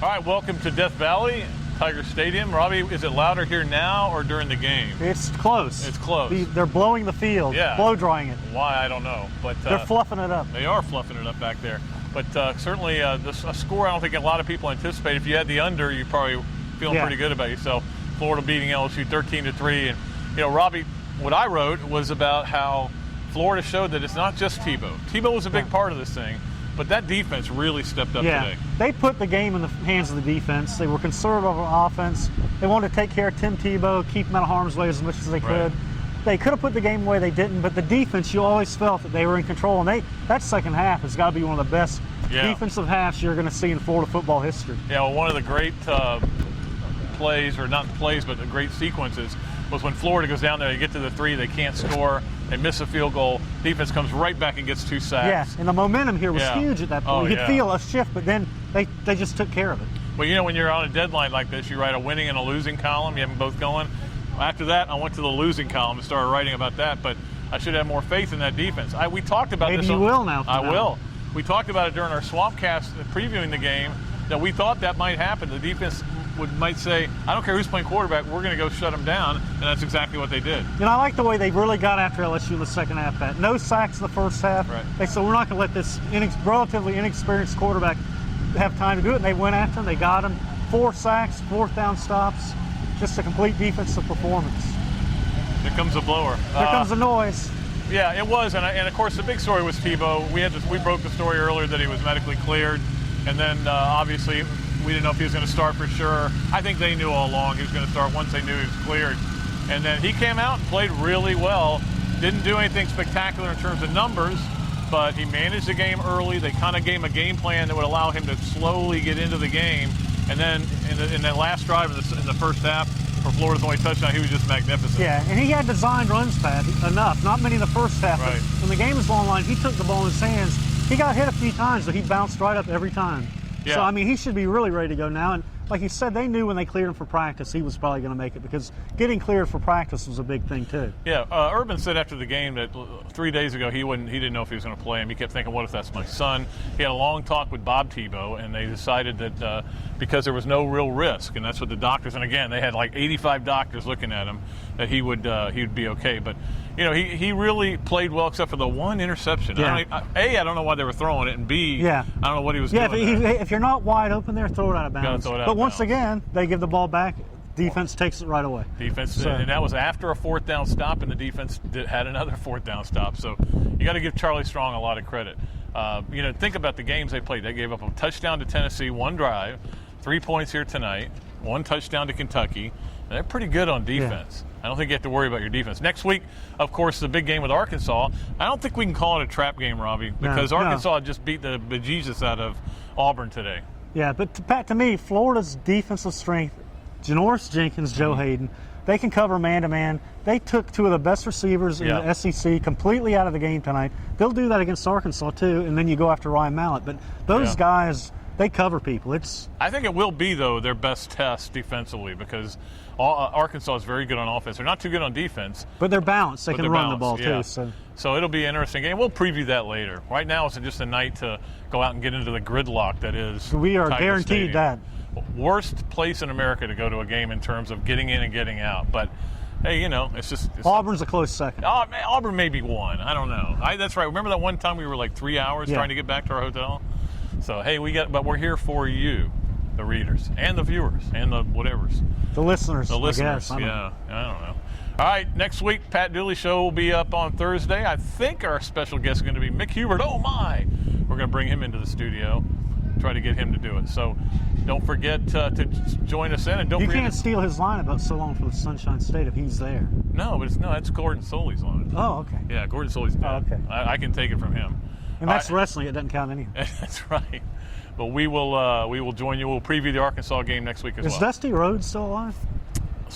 All right, welcome to Death Valley, Tiger Stadium. Robbie, is it louder here now or during the game? It's close. It's close. They're blowing the field, blow drying it. Why, I don't know. But they're fluffing it up. They are fluffing it up back there. But certainly a score I don't think a lot of people anticipate. If you had the under, you're probably feeling pretty good about yourself. Florida beating LSU 13-3. And, Robbie, what I wrote was about how Florida showed that it's not just Tebow. Tebow was a big part of this thing, but that defense really stepped up today. They put the game in the hands of the defense. They were conservative on offense. They wanted to take care of Tim Tebow, keep him out of harm's way as much as they could. They could have put the game away, they didn't, but the defense, you always felt that they were in control. And that second half has got to be one of the best defensive halves you're going to see in Florida football history. Yeah, well, one of the great plays, or not plays, but the great sequences was when Florida goes down there, they get to the three, they can't score, they miss a field goal, defense comes right back and gets 2 sacks. Yeah, and the momentum here was huge at that point. You could feel a shift, but then they just took care of it. Well, when you're on a deadline like this, you write a winning and a losing column, you have them both going. After that, I went to the losing column and started writing about that, but I should have more faith in that defense. We talked about this. Maybe you will now. I will. We talked about it during our Swampcast previewing the game, that we thought that might happen. The defense might say, I don't care who's playing quarterback, we're going to go shut them down, and that's exactly what they did. I like the way they really got after LSU in the second half. Pat. No sacks in the first half. Right. They said, we're not going to let this relatively inexperienced quarterback have time to do it, and they went after him. They got him. 4 sacks, 4th down stops, just a complete defensive performance. Here comes the blower. Here comes the noise. Yeah, it was, and of course the big story was Tebow. We broke the story earlier that he was medically cleared, and then obviously we didn't know if he was going to start for sure. I think they knew all along he was going to start once they knew he was cleared. And then he came out and played really well. Didn't do anything spectacular in terms of numbers, but he managed the game early. They kind of gave him a game plan that would allow him to slowly get into the game. And then in that last drive in the first half, for Florida's only touchdown, he was just magnificent. Yeah, and he had designed runs, Pat, enough. Not many in the first half. Right. But when the game was on line, he took the ball in his hands. He got hit a few times, but he bounced right up every time. Yeah. So, he should be really ready to go now. And like you said, they knew when they cleared him for practice, he was probably going to make it, because getting cleared for practice was a big thing, too. Yeah, Urban said after the game that 3 days ago he didn't know if he was going to play him. He kept thinking, what if that's my son? He had a long talk with Bob Tebow, and they decided that because there was no real risk, and that's what the doctors, and again, they had like 85 doctors looking at him, that he would be okay. But, he really played well except for the one interception. Yeah. I don't know why they were throwing it, and B, I don't know what he was doing. If you're not wide open there, throw it out of bounds. But once again, they give the ball back. Defense takes it right away. And that was after a 4th down stop, and the defense had another 4th down stop. So you got to give Charlie Strong a lot of credit. Think about the games they played. They gave up a touchdown to Tennessee, 1 drive, 3 points here tonight, 1 touchdown to Kentucky. And they're pretty good on defense. Yeah. I don't think you have to worry about your defense. Next week, of course, the big game with Arkansas. I don't think we can call it a trap game, Robbie, because Arkansas just beat the bejesus out of Auburn today. Yeah, but Pat, to me, Florida's defensive strength, Janoris Jenkins, Joe Hayden, they can cover man-to-man. They took 2 of the best receivers in the SEC completely out of the game tonight. They'll do that against Arkansas, too, and then you go after Ryan Mallett. But those guys, they cover people. I think it will be, though, their best test defensively, because Arkansas is very good on offense. They're not too good on defense. But they're balanced. They can run the ball, too. So it'll be an interesting game. We'll preview that later. Right now, it's just a night to go out and get into the gridlock that is We are Tiger guaranteed Stadium. that. Worst place in America to go to a game in terms of getting in and getting out. But, hey, it's Auburn's a close second. Auburn may be 1. I don't know. That's right. Remember that one time we were like 3 hours trying to get back to our hotel? So, hey, but we're here for you, the readers, and the viewers, and the whatevers. The listeners. I don't know. All right, next week, Pat Dooley Show will be up on Thursday. I think our special guest is going to be Mick Hubert. Oh, my. We're going to bring him into the studio, try to get him to do it. So don't forget to join us in. And don't forget. You can't steal his line about So Long for the Sunshine State if he's there. No, that's Gordon Soley's line. Oh, okay. Yeah, Gordon Soley's dead. Oh, okay. I can take it from him. And that's wrestling. It doesn't count anything. That's right. But we will join you. We'll preview the Arkansas game next week as well. Is Dusty Rhodes still alive?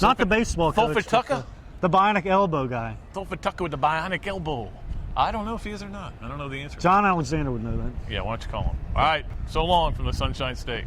Not the baseball coach. Thofituka? The bionic elbow guy. Thofituka with the bionic elbow. I don't know if he is or not. I don't know the answer. John Alexander would know that. Yeah, why don't you call him? All right. So long from the Sunshine State.